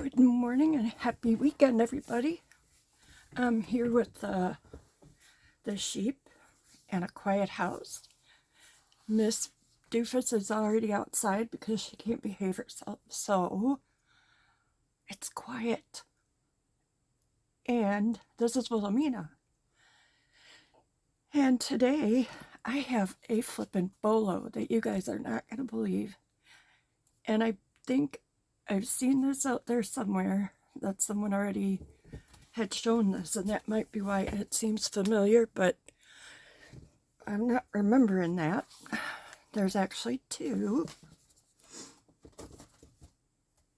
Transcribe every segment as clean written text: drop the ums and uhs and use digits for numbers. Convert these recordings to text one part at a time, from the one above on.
Good morning and happy weekend, everybody. I'm here with the sheep and a quiet house. Miss Doofus is already outside because she can't behave herself, so it's quiet. And this is Wilhelmina. And today I have a flippin' bolo that you guys are not going to believe. And I think I've seen this out there somewhere, that someone already had shown this, and that might be why it seems familiar, but I'm not remembering that. There's actually two.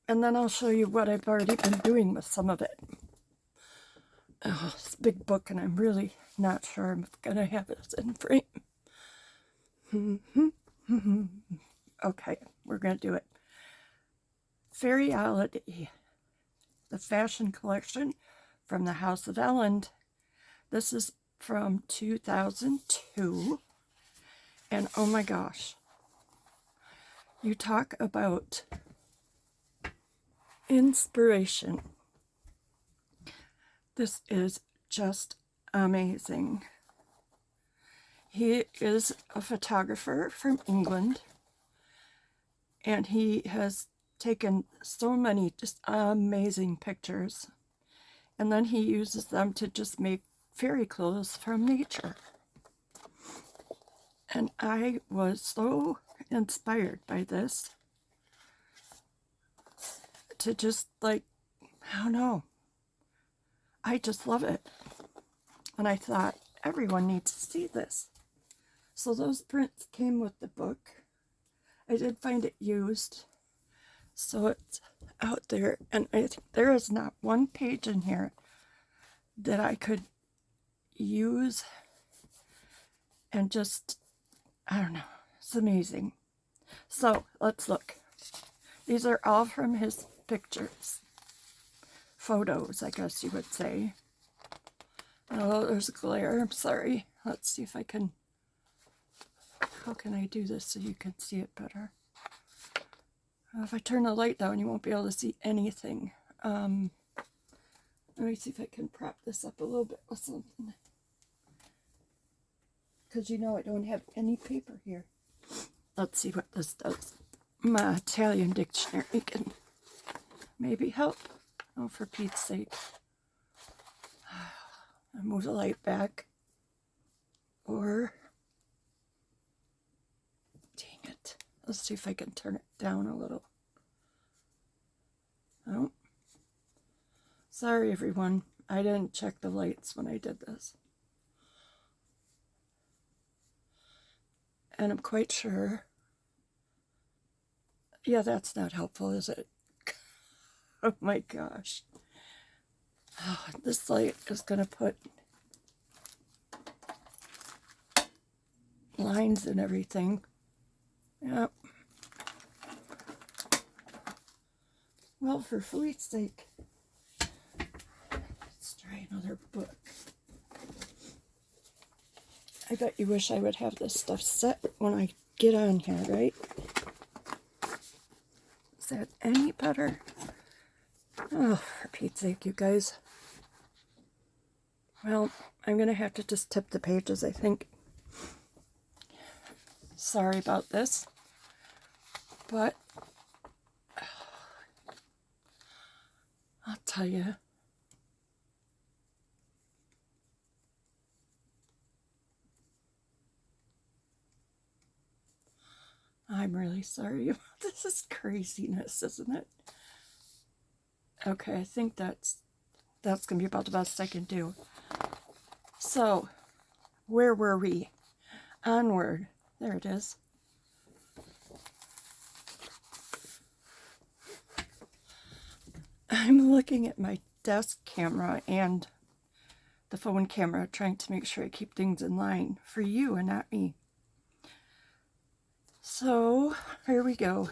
And then I'll show you what I've already been doing with some of it. Oh, it's a big book, and I'm really not sure I'm going to have it in frame. Okay, we're going to do it. Faerie, the fashion collection from the House of Elland. This is from 2002. And oh my gosh, you talk about inspiration. This is just amazing. He is a photographer from England, and he has taken so many just amazing pictures, and then he uses them to just make fairy clothes from nature. And I was so inspired by this to just, like, I don't know, I just love it. And I thought everyone needs to see this. So those prints came with the book. I did find it used, so it's out there, and there is not one page in here that I could use and just, I don't know, it's amazing. So let's look. These are all from his pictures, photos, I guess you would say. Oh, there's glare, I'm sorry. Let's see if I can, how can I do this so you can see it better? If I turn the light down, you won't be able to see anything. Let me see if I can prop this up a little bit with something. Because you know I don't have any paper here. Let's see what this does. My Italian dictionary can maybe help. Oh, for Pete's sake. I move the light back. Or, dang it. Let's see if I can turn it down a little. Oh. Sorry, everyone. I didn't check the lights when I did this. And I'm quite sure. Yeah, that's not helpful, is it? Oh my gosh. Oh, this light is going to put lines and everything. Yep. Well, for Fleet's sake, let's try another book. I bet you wish I would have this stuff set when I get on here, right? Is that any better? Oh, for Pete's sake, you guys. Well, I'm going to have to just tip the pages, I think. Sorry about this. But I'll tell you. I'm really sorry about this. This is craziness, isn't it? Okay, I think that's going to be about the best I can do. So, where were we? Onward. There it is. I'm looking at my desk camera and the phone camera, trying to make sure I keep things in line for you and not me. So, here we go.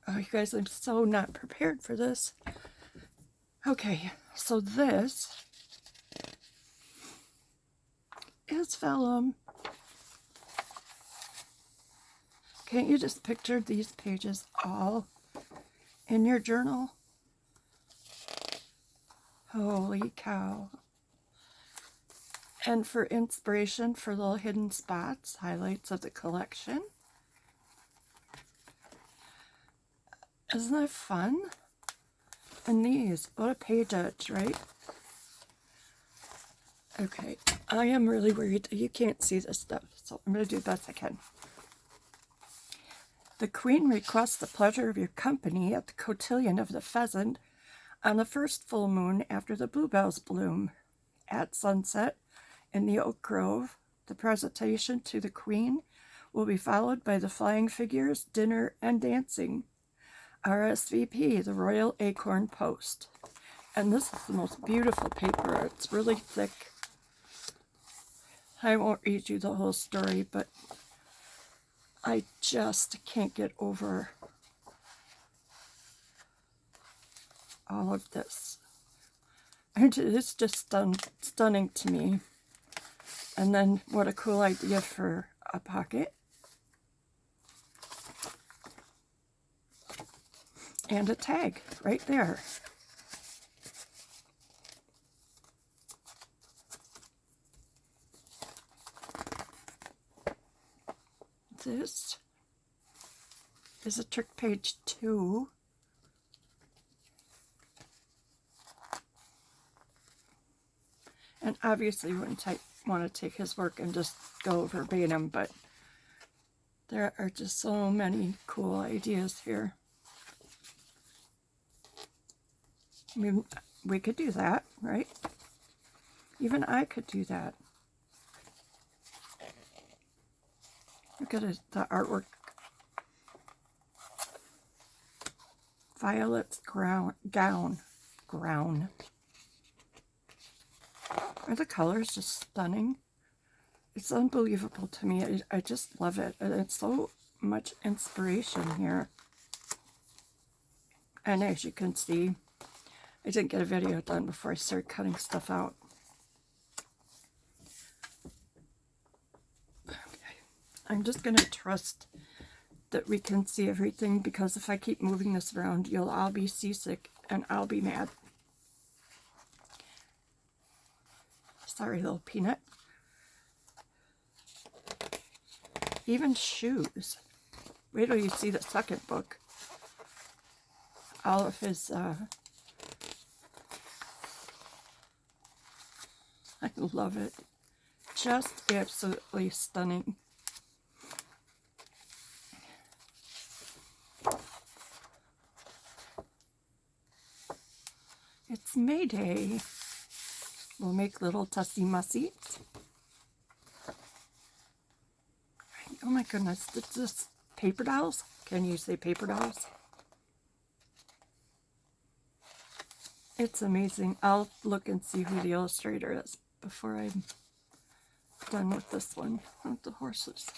Oh, you guys, I'm so not prepared for this. Okay, so this is vellum. Can't you just picture these pages all in your journal. Holy cow. And for inspiration for little hidden spots, highlights of the collection. Isn't that fun? And these, what a page edge, right? Okay, I am really worried that you can't see this stuff, so I'm going to do the best I can. The Queen requests the pleasure of your company at the cotillion of the Pheasant on the first full moon after the bluebells bloom. At sunset in the oak grove, the presentation to the Queen will be followed by the flying figures, dinner, and dancing. RSVP, the Royal Acorn Post. And this is the most beautiful paper. It's really thick. I won't read you the whole story, but I just can't get over all of this. And it's just stunning to me. And then what a cool idea for a pocket. And a tag right there. This is a trick page 2. And obviously you wouldn't want to take his work and just go verbatim, but there are just so many cool ideas here. I mean, we could do that, right? Even I could do that. Look at it, the artwork. Violet's gown. Are the colors just stunning? It's unbelievable to me. I just love it. And it's so much inspiration here. And as you can see, I didn't get a video done before I started cutting stuff out. I'm just going to trust that we can see everything, because if I keep moving this around, you'll all be seasick and I'll be mad. Sorry, little peanut. Even shoes. Wait till you see the second book. All of his, I love it. Just absolutely stunning. It's May Day. We'll make little tussy mussies. Oh my goodness, it's just paper dolls. Can you say paper dolls? It's amazing. I'll look and see who the illustrator is before I'm done with this one. With the horses.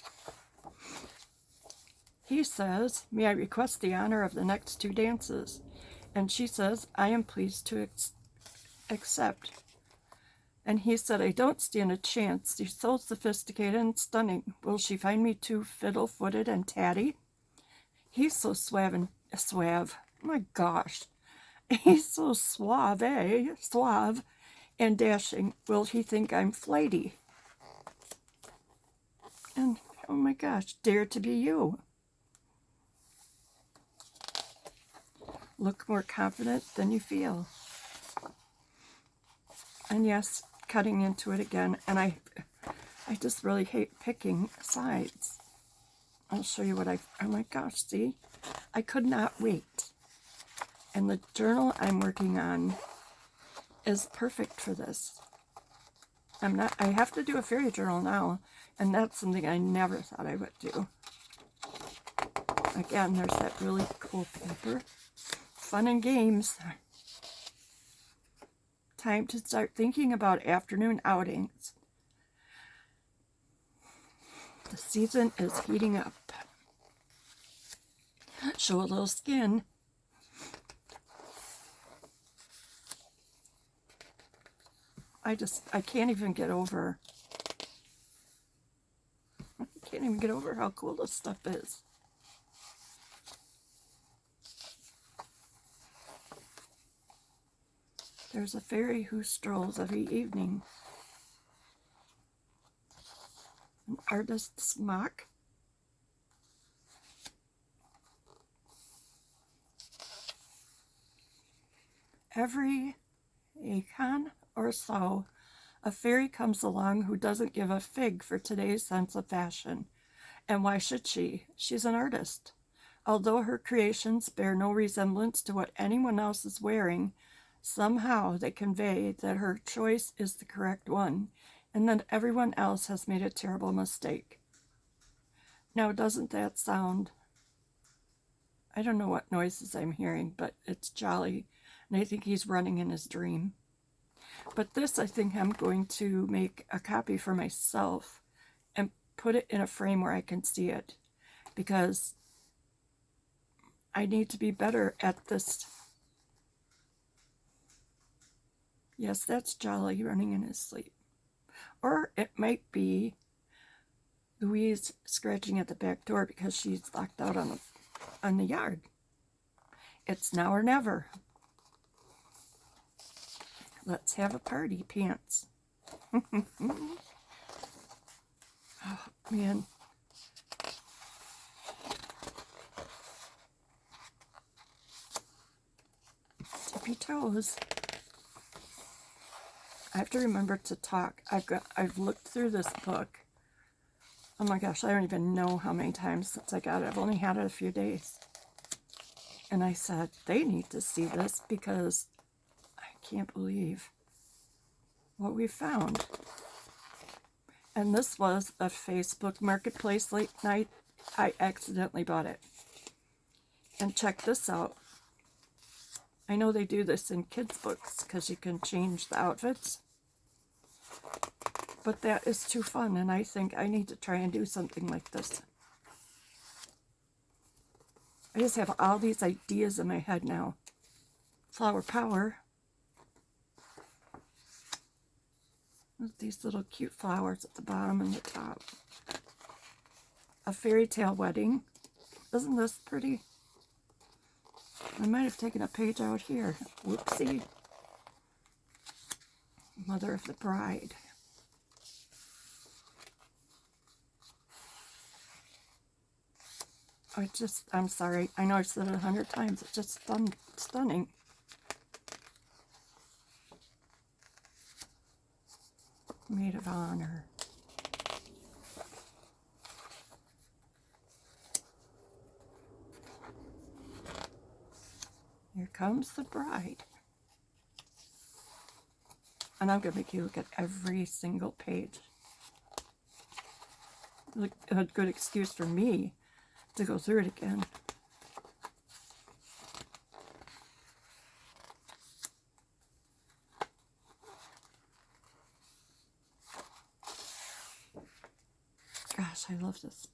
He says, may I request the honor of the next 2 dances? And she says, I am pleased to accept. And he said, I don't stand a chance. She's so sophisticated and stunning. Will she find me too fiddle-footed and tatty? He's so suave. Oh my gosh. He's so suave and dashing. Will he think I'm flighty? And, oh my gosh, dare to be you. Look more confident than you feel. And yes, cutting into it again. And I just really hate picking sides. I'll show you what oh my gosh, see? I could not wait. And the journal I'm working on is perfect for this. I have to do a fairy journal now, and that's something I never thought I would do. Again, there's that really cool paper. Fun and games. Time to start thinking about afternoon outings. The season is heating up. Show a little skin. I can't even get over. I can't even get over how cool this stuff is. There's a fairy who strolls every evening. An artist's mock. Every icon or so, a fairy comes along who doesn't give a fig for today's sense of fashion. And why should she? She's an artist. Although her creations bear no resemblance to what anyone else is wearing, somehow they convey that her choice is the correct one, and that everyone else has made a terrible mistake. Now, doesn't that sound... I don't know what noises I'm hearing, but it's jolly, and I think he's running in his dream. But this, I think I'm going to make a copy for myself and put it in a frame where I can see it, because I need to be better at this. Yes, that's Jolly running in his sleep. Or it might be Louise scratching at the back door because she's locked out on the yard. It's now or never. Let's have a party, pants. Oh, man. Tippy toes. I have to remember to talk. I've looked through this book. Oh my gosh, I don't even know how many times since I got it. I've only had it a few days. And I said, they need to see this because I can't believe what we found. And this was a Facebook Marketplace late night. I accidentally bought it. And check this out. I know they do this in kids' books because you can change the outfits. But that is too fun, and I think I need to try and do something like this. I just have all these ideas in my head now. Flower power. With these little cute flowers at the bottom and the top. A fairy tale wedding. Isn't this pretty? I might have taken a page out here. Whoopsie. Mother of the bride. I'm sorry. I know I've said it 100 times. It's just stunning. Maid of honor. Here comes the bride. And I'm going to make you look at every single page. Look, a good excuse for me to go through it again. Gosh, I love this.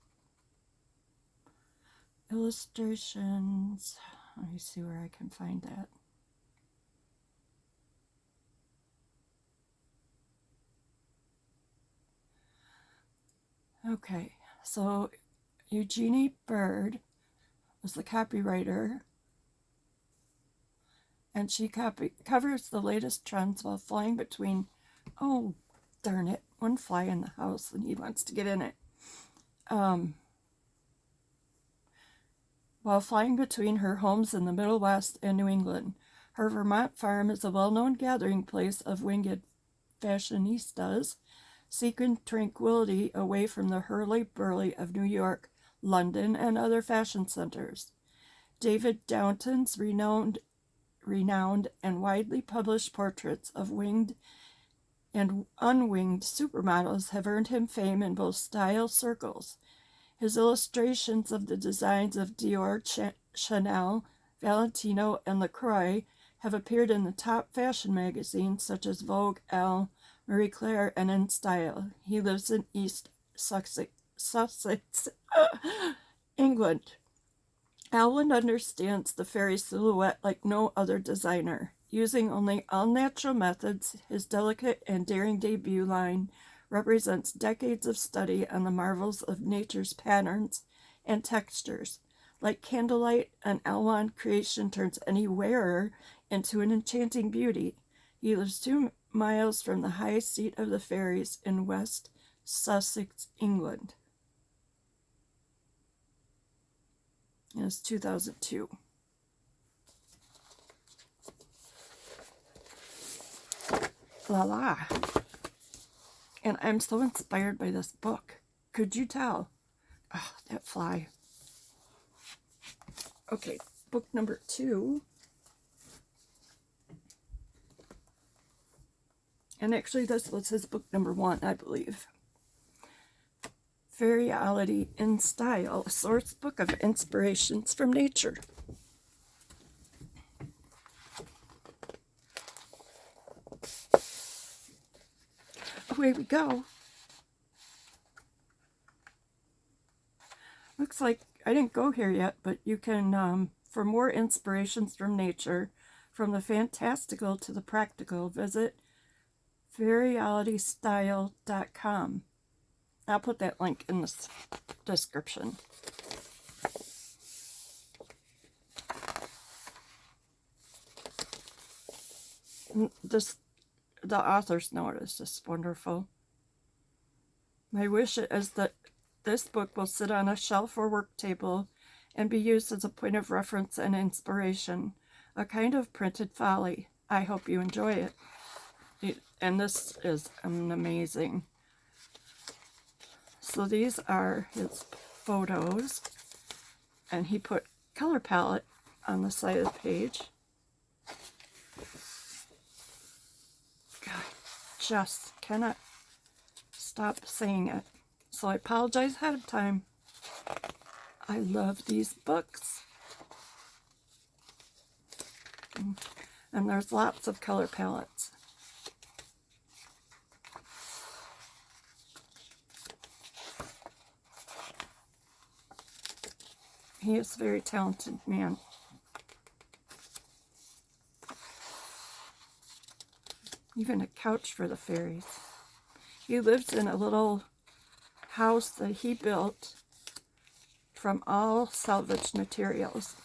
Illustrations. Let me see where I can find that. Okay, so Eugenie Bird was the copywriter, and she covers the latest trends while flying between, oh, darn it, one fly in the house and he wants to get in it. While flying between her homes in the Middle West and New England, her Vermont farm is a well-known gathering place of winged fashionistas seeking tranquility away from the hurly-burly of New York, London, and other fashion centers. David Downton's renowned and widely published portraits of winged and unwinged supermodels have earned him fame in both style circles. His illustrations of the designs of Dior, Chanel, Valentino, and LaCroix have appeared in the top fashion magazines such as Vogue, Elle, Marie Claire, and In Style. He lives in East Sussex, England. Alwyn understands the fairy silhouette like no other designer. Using only all-natural methods, his delicate and daring debut line represents decades of study on the marvels of nature's patterns and textures. Like candlelight, an Alwyn creation turns any wearer into an enchanting beauty. He lives 2 miles from the high seat of the Faeries in West Sussex, England. And it's 2002. La la. And I'm so inspired by this book. Could you tell? Oh, that fly. Okay, book number 2. And actually, this was his book number 1, I believe. Faerie in Style, a source book of inspirations from nature. Away we go. Looks like I didn't go here yet, but you can, for more inspirations from nature, from the fantastical to the practical, visit faerealitystyle.com. I'll put that link in the description. The author's note is just wonderful. My wish is that this book will sit on a shelf or work table and be used as a point of reference and inspiration, a kind of printed folly. I hope you enjoy it. And this is an amazing. So these are his photos, and he put color palette on the side of the page. God, just cannot stop saying it. So I apologize ahead of time. I love these books. And there's lots of color palettes. He is a very talented man. Even a couch for the fairies. He lives in a little house that he built from all salvaged materials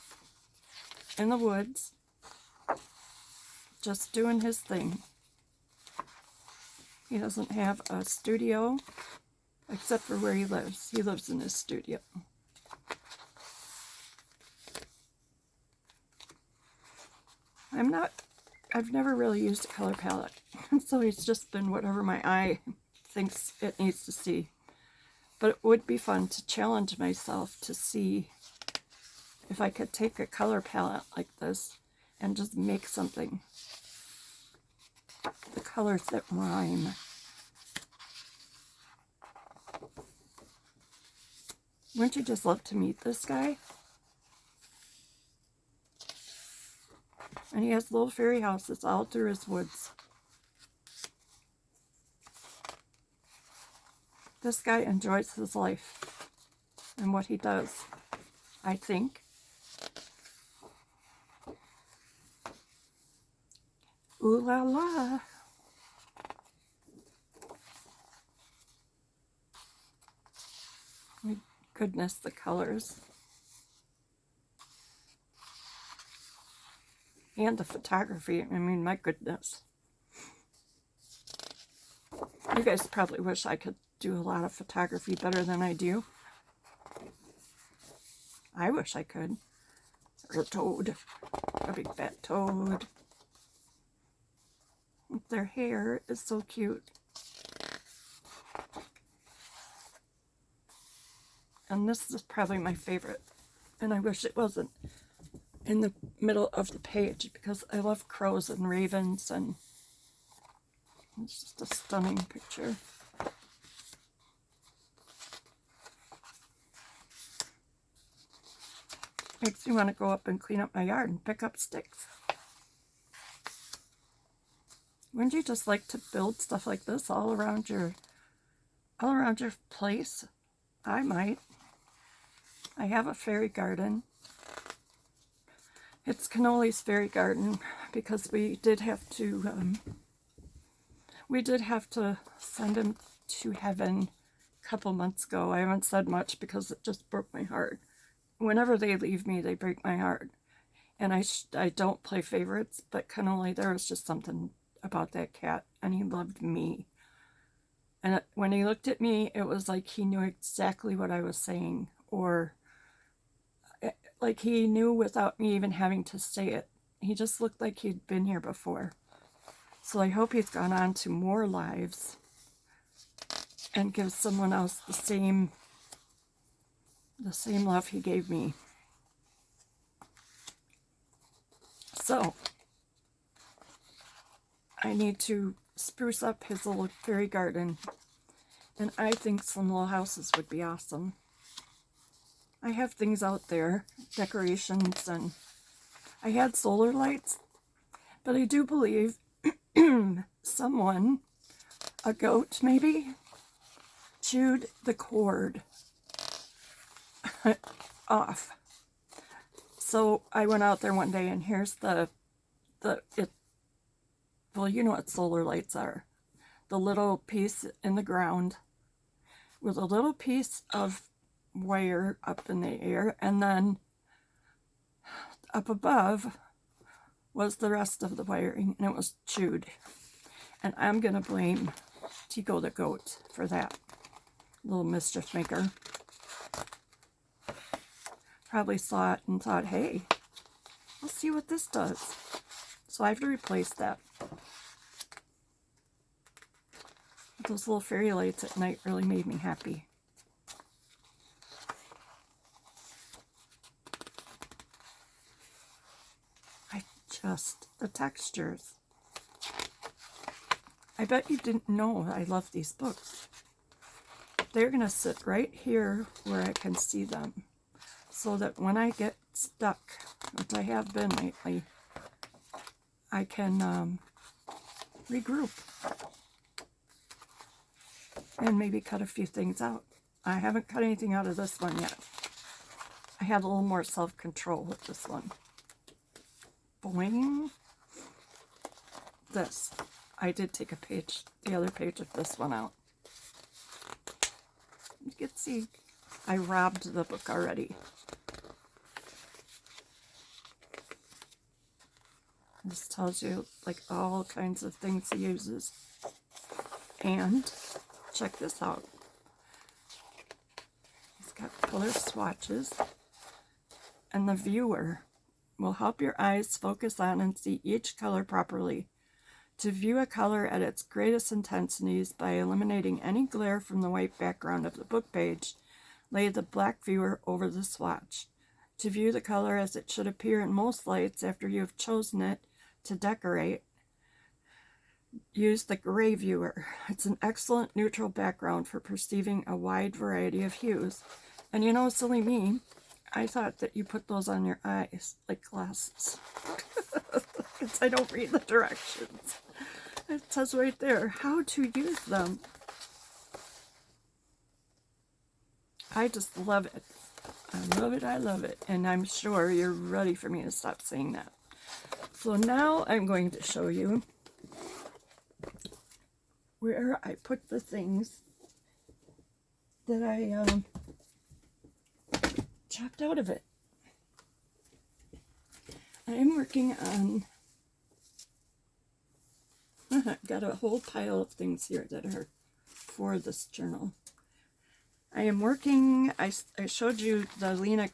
in the woods, just doing his thing. He doesn't have a studio except for where he lives. He lives in his studio. I've never really used a color palette, so it's just been whatever my eye thinks it needs to see. But it would be fun to challenge myself to see if I could take a color palette like this and just make something. The colors that rhyme. Wouldn't you just love to meet this guy? And he has little fairy houses all through his woods. This guy enjoys his life and what he does, I think. Ooh la la. My goodness, the colors. And the photography. I mean, my goodness. You guys probably wish I could do a lot of photography better than I do. I wish I could. There's a toad. A big fat toad. Their hair is so cute. And this is probably my favorite. And I wish it wasn't in the middle of the page because I love crows and ravens, and it's just a stunning picture. Makes me want to go up and clean up my yard and pick up sticks. Wouldn't you just like to build stuff like this all around your place? I might. I have a fairy garden. It's Cannoli's fairy garden because we did have to send him to heaven a couple months ago. I haven't said much because it just broke my heart. Whenever they leave me, they break my heart. And I don't play favorites, but Cannoli, there was just something about that cat, and he loved me. And when he looked at me, it was like he knew exactly what I was saying, or like he knew without me even having to say it. He just looked like he'd been here before. So I hope he's gone on to more lives and gives someone else the same love he gave me. So I need to spruce up his little fairy garden, and I think some little houses would be awesome. I have things out there, decorations, and I had solar lights, but I do believe someone, a goat maybe, chewed the cord off. So I went out there one day, and here's well, you know what solar lights are. The little piece in the ground with a little piece of wire up in the air, and then up above was the rest of the wiring, and it was chewed. And I'm going to blame Tico the goat for that. Little mischief maker. Probably saw it and thought, hey, let's see what this does. So I have to replace that. Those little fairy lights at night really made me happy. The textures. I bet you didn't know I love these books. They're going to sit right here where I can see them, so that when I get stuck, which I have been lately, I can regroup and maybe cut a few things out. I haven't cut anything out of this one yet. I had a little more self-control with this one. Boing. This. I did take the other page of this one out. You can see I robbed the book already. This tells you like all kinds of things he uses. And check this out. He's got color swatches, and the viewer will help your eyes focus on and see each color properly. To view a color at its greatest intensities by eliminating any glare from the white background of the book page, lay the black viewer over the swatch. To view the color as it should appear in most lights after you have chosen it to decorate, use the gray viewer. It's an excellent neutral background for perceiving a wide variety of hues. And you know, silly me, I thought that you put those on your eyes, like glasses. Because I don't read the directions. It says right there how to use them. I just love it. I love it, I love it. And I'm sure you're ready for me to stop saying that. So now I'm going to show you where I put the things that I chopped out of it. I am working on, got a whole pile of things here that are for this journal. I am working, I showed you the Lena,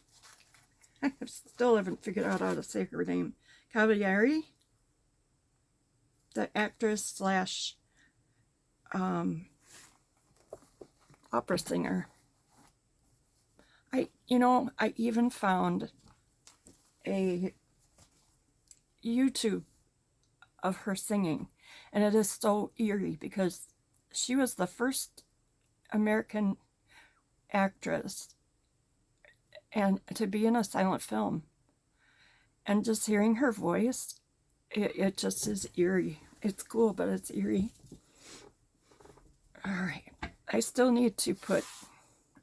I still haven't figured out how to say her name, Cavalieri, the actress slash opera singer. I even found a YouTube of her singing, and it is so eerie because she was the first American actress and to be in a silent film, and just hearing her voice, it just is eerie. It's cool, but it's eerie. All right, I still need to put,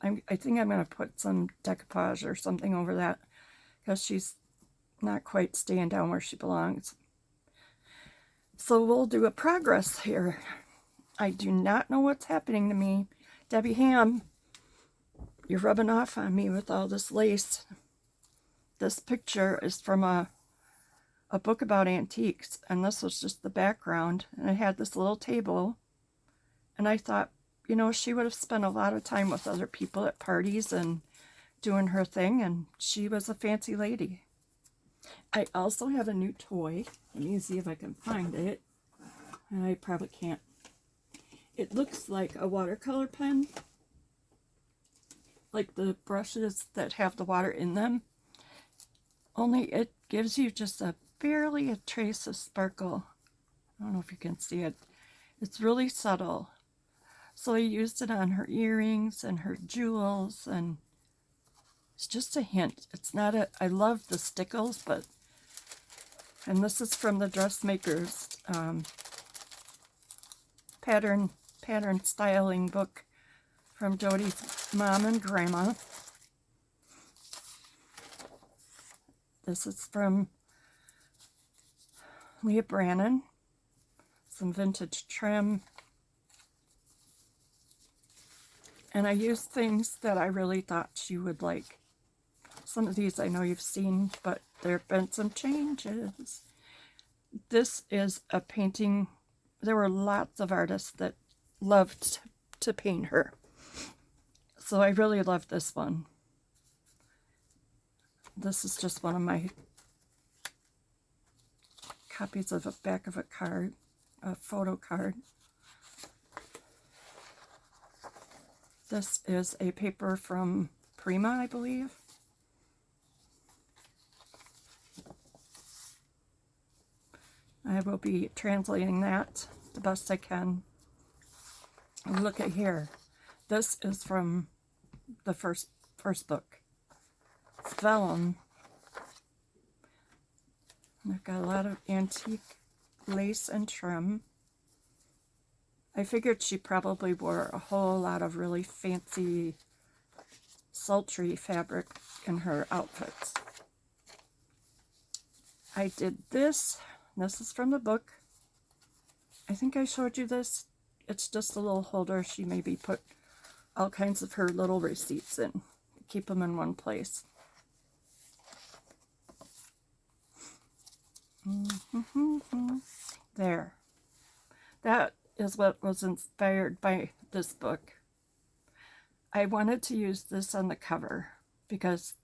I think I'm going to put some decoupage or something over that because she's not quite staying down where she belongs. So we'll do a progress here. I do not know what's happening to me. Debbie Ham, you're rubbing off on me with all this lace. This picture is from a a book about antiques, and this was just the background, and it had this little table, and I thought, you know, she would have spent a lot of time with other people at parties and doing her thing, and she was a fancy lady. I also have a new toy. Let me see if I can find it. I probably can't. It looks like a watercolor pen, like the brushes that have the water in them, only it gives you just barely a trace of sparkle. I don't know if you can see it. It's really subtle. So I used it on her earrings and her jewels, and it's just a hint. It's not I love the stickles, but, and this is from the dressmaker's pattern styling book from Jody's mom and grandma. This is from Leah Brannon. Some vintage trim. And I used things that I really thought she would like. Some of these I know you've seen, but there have been some changes. This is a painting. There were lots of artists that loved to paint her. So I really love this one. This is just one of my copies of the back of a card, a photo card. This is a paper from Prima, I believe. I will be translating that the best I can. And look at here. This is from the first book. It's vellum. And I've got a lot of antique lace and trim. I figured she probably wore a whole lot of really fancy, sultry fabric in her outfits. I did this. This is from the book. I think I showed you this. It's just a little holder. She maybe put all kinds of her little receipts in. Keep them in one place. There. That is what was inspired by this book. I wanted to use this on the cover because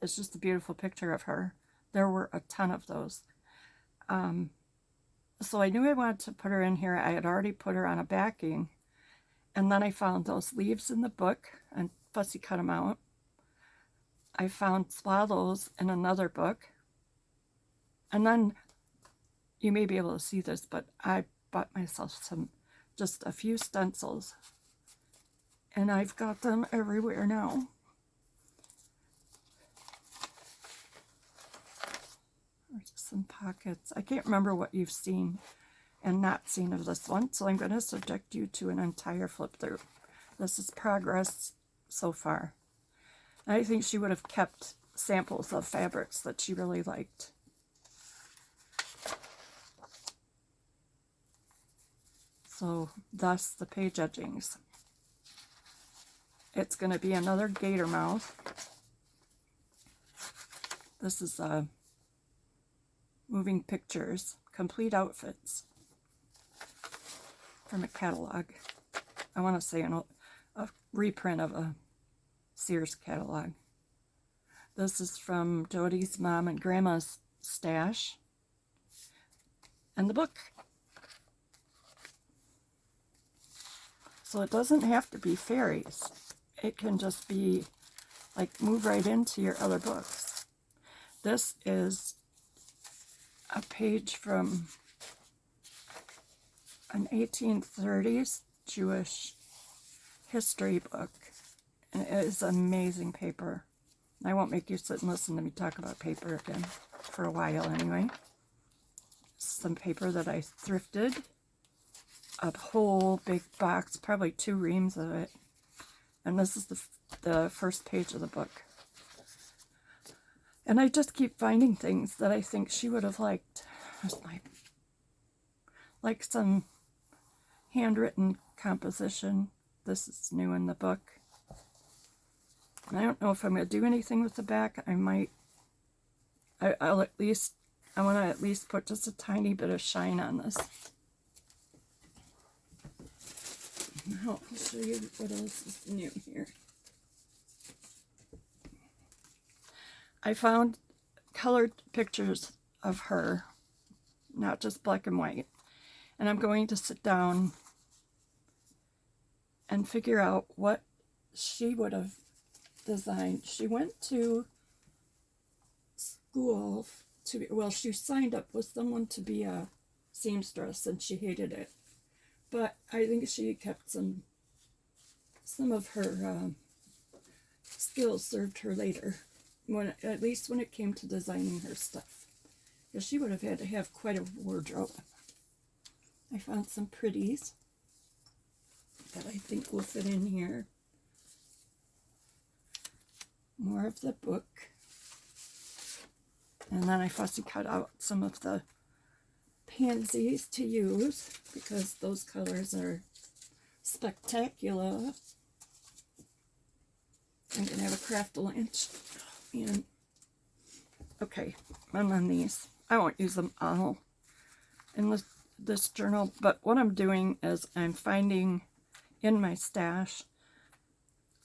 it's just a beautiful picture of her. There were a ton of those. So I knew I wanted to put her in here. I had already put her on a backing. And then I found those leaves in the book and fussy cut them out. I found swallows in another book. And then, you may be able to see this, but I bought myself just a few stencils. And I've got them everywhere now. There's some pockets. I can't remember what you've seen and not seen of this one, so I'm going to subject you to an entire flip through. This is progress so far. I think she would have kept samples of fabrics that she really liked. So, thus the page edgings. It's going to be another gator mouth. This is Moving Pictures, Complete Outfits from a catalog. I want to say a reprint of a Sears catalog. This is from Jody's mom and grandma's stash. And the book. So it doesn't have to be fairies. It can just be like move right into your other books. This is a page from an 1830s Jewish history book. And it is amazing paper. I won't make you sit and listen to me talk about paper again for a while anyway. Some paper that I thrifted. A whole big box, probably 2 reams of it. And this is the first page of the book. And I just keep finding things that I think she would have liked. There's like some handwritten composition. This is new in the book. And I don't know if I'm going to do anything with the back. I might. I'll at least I want to at least put just a tiny bit of shine on this. Now I'll show you what else is new here. I found colored pictures of her, not just black and white. And I'm going to sit down and figure out what she would have designed. She went to school to be, well, she signed up with someone to be a seamstress, and she hated it. But I think she kept some of her skills served her later, at least when it came to designing her stuff. Because she would have had to have quite a wardrobe. I found some pretties that I think will fit in here. More of the book. And then I fussy cut out some of the pansies to use because those colors are spectacular. I'm going to have a craft lunch. And okay, and then these. I won't use them all in this journal, but what I'm doing is I'm finding in my stash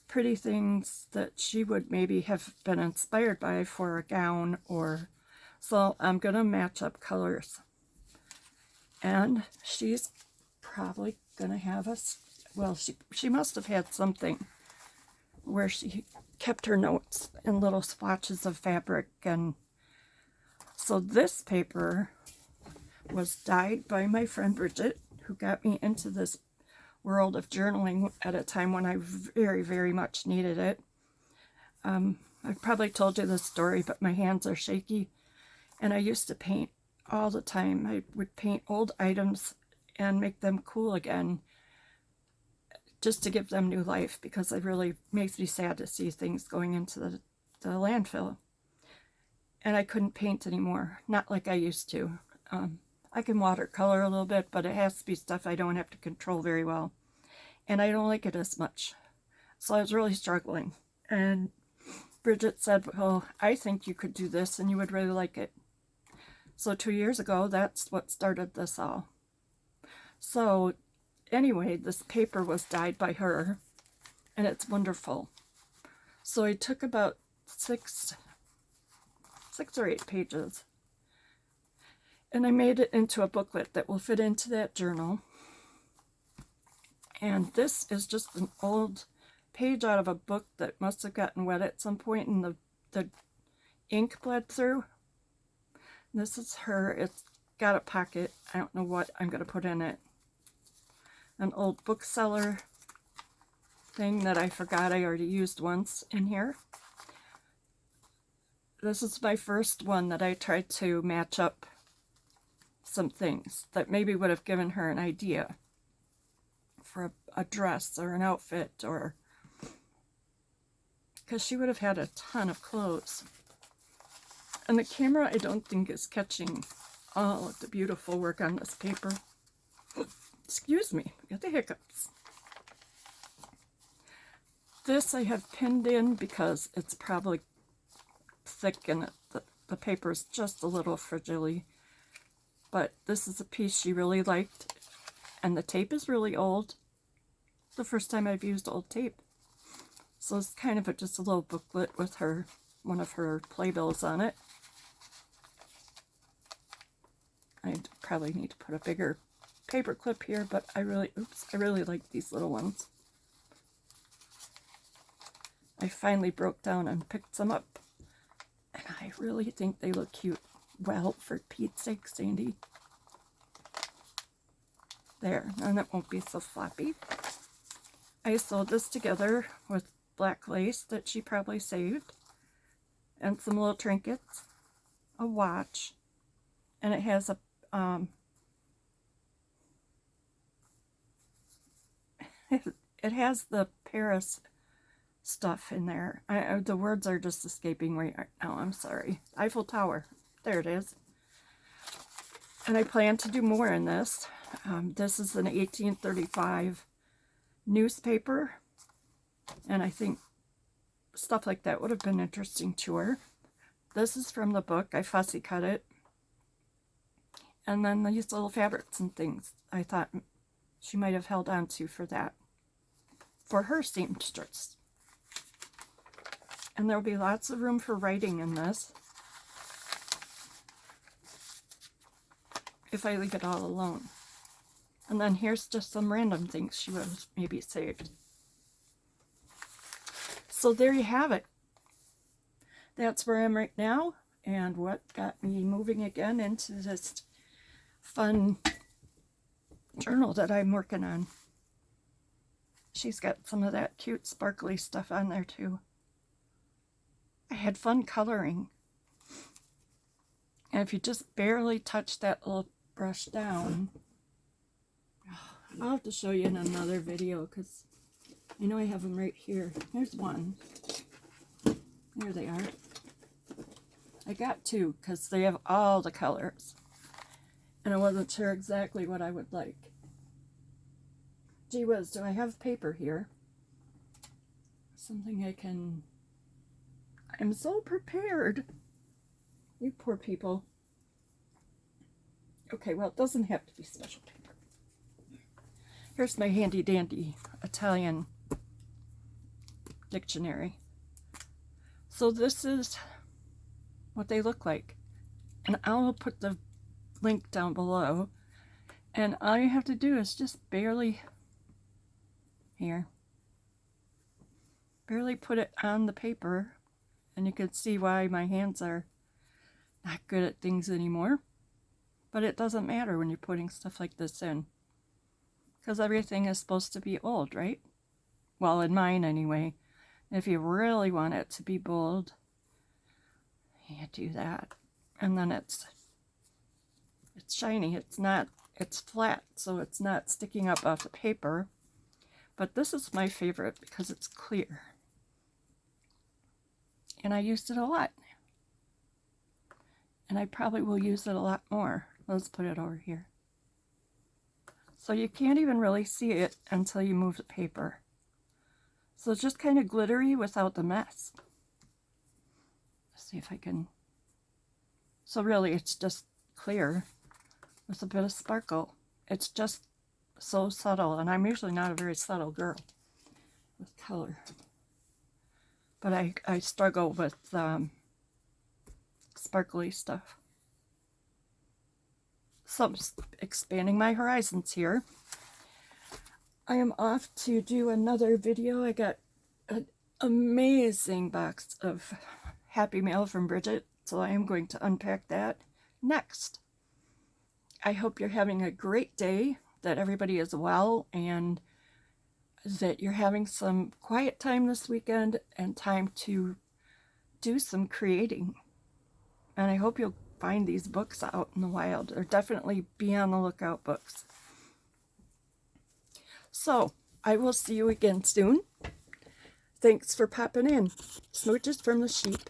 pretty things that she would maybe have been inspired by for a gown, or so I'm going to match up colors. And she's probably going to have us, well, she must have had something where she kept her notes in little swatches of fabric. And so this paper was dyed by my friend Bridget, who got me into this world of journaling at a time when I very, very much needed it. I've probably told you this story, but my hands are shaky, and I used to paint all the time. I would paint old items and make them cool again, just to give them new life, because it really makes me sad to see things going into the landfill. And I couldn't paint anymore, not like I used to. I can watercolor a little bit, but it has to be stuff I don't have to control very well. And I don't like it as much. So I was really struggling. And Bridget said, well, I think you could do this and you would really like it. So 2 years ago, that's what started this all. So anyway, this paper was dyed by her, and it's wonderful. So I took about six or eight pages, and I made it into a booklet that will fit into that journal. And this is just an old page out of a book that must have gotten wet at some point, and the ink bled through. This is her. It's got a pocket. I don't know what I'm going to put in it. An old bookseller thing that I forgot I already used once in here. This is my first one that I tried to match up some things that maybe would have given her an idea for a dress or an outfit, or because she would have had a ton of clothes. And the camera, I don't think, is catching all of the beautiful work on this paper. Excuse me, I got the hiccups. This I have pinned in because it's probably thick and the paper is just a little fragile. But this is a piece she really liked, and the tape is really old. The first time I've used old tape. So it's kind of just a little booklet with one of her playbills on it. I probably need to put a bigger paper clip here, but I really like these little ones. I finally broke down and picked some up, and I really think they look cute. Well, for Pete's sake, Sandy. There, and it won't be so floppy. I sewed this together with black lace that she probably saved, and some little trinkets, a watch, and it has a it has the Paris stuff in there. The words are just escaping right now. I'm sorry. Eiffel Tower. There it is. And I plan to do more in this. This is an 1835 newspaper, and I think stuff like that would have been interesting to her. This is from the book. I fussy cut it. And then these little fabrics and things I thought she might have held on to for that, for her seamstress. And there will be lots of room for writing in this if I leave it all alone. And then here's just some random things she would have maybe saved. So there you have it. That's where I am right now, and what got me moving again into this fun journal that I'm working on. She's got some of that cute sparkly stuff on there too. I had fun coloring. And if you just barely touch that little brush down, I'll have to show you in another video because I know I have them right here. Here's one. There they are. I got two because they have all the colors. And I wasn't sure exactly what I would like. Gee whiz, do I have paper here? Something I can... I'm so prepared. You poor people. Okay, well, it doesn't have to be special paper. Here's my handy dandy Italian dictionary. So this is what they look like. And I'll put the link down below. And all you have to do is just barely, here, barely put it on the paper. And you can see why my hands are not good at things anymore. But it doesn't matter when you're putting stuff like this in. Because everything is supposed to be old, right? Well, in mine anyway. If you really want it to be bold, you do that. And then it's shiny. It's flat, so it's not sticking up off the paper. But this is my favorite because it's clear. And I used it a lot. And I probably will use it a lot more. Let's put it over here. So you can't even really see it until you move the paper. So it's just kind of glittery without the mess. Let's see if I can... So really it's just clear with a bit of sparkle. It's just so subtle, and I'm usually not a very subtle girl with color. But I struggle with sparkly stuff. So I'm expanding my horizons here. I am off to do another video. I got an amazing box of Happy Mail from Bridget, so I am going to unpack that next. I hope you're having a great day, that everybody is well, and that you're having some quiet time this weekend and time to do some creating. And I hope you'll find these books out in the wild, or definitely be on the lookout books. So, I will see you again soon. Thanks for popping in. Smooches from the sheep.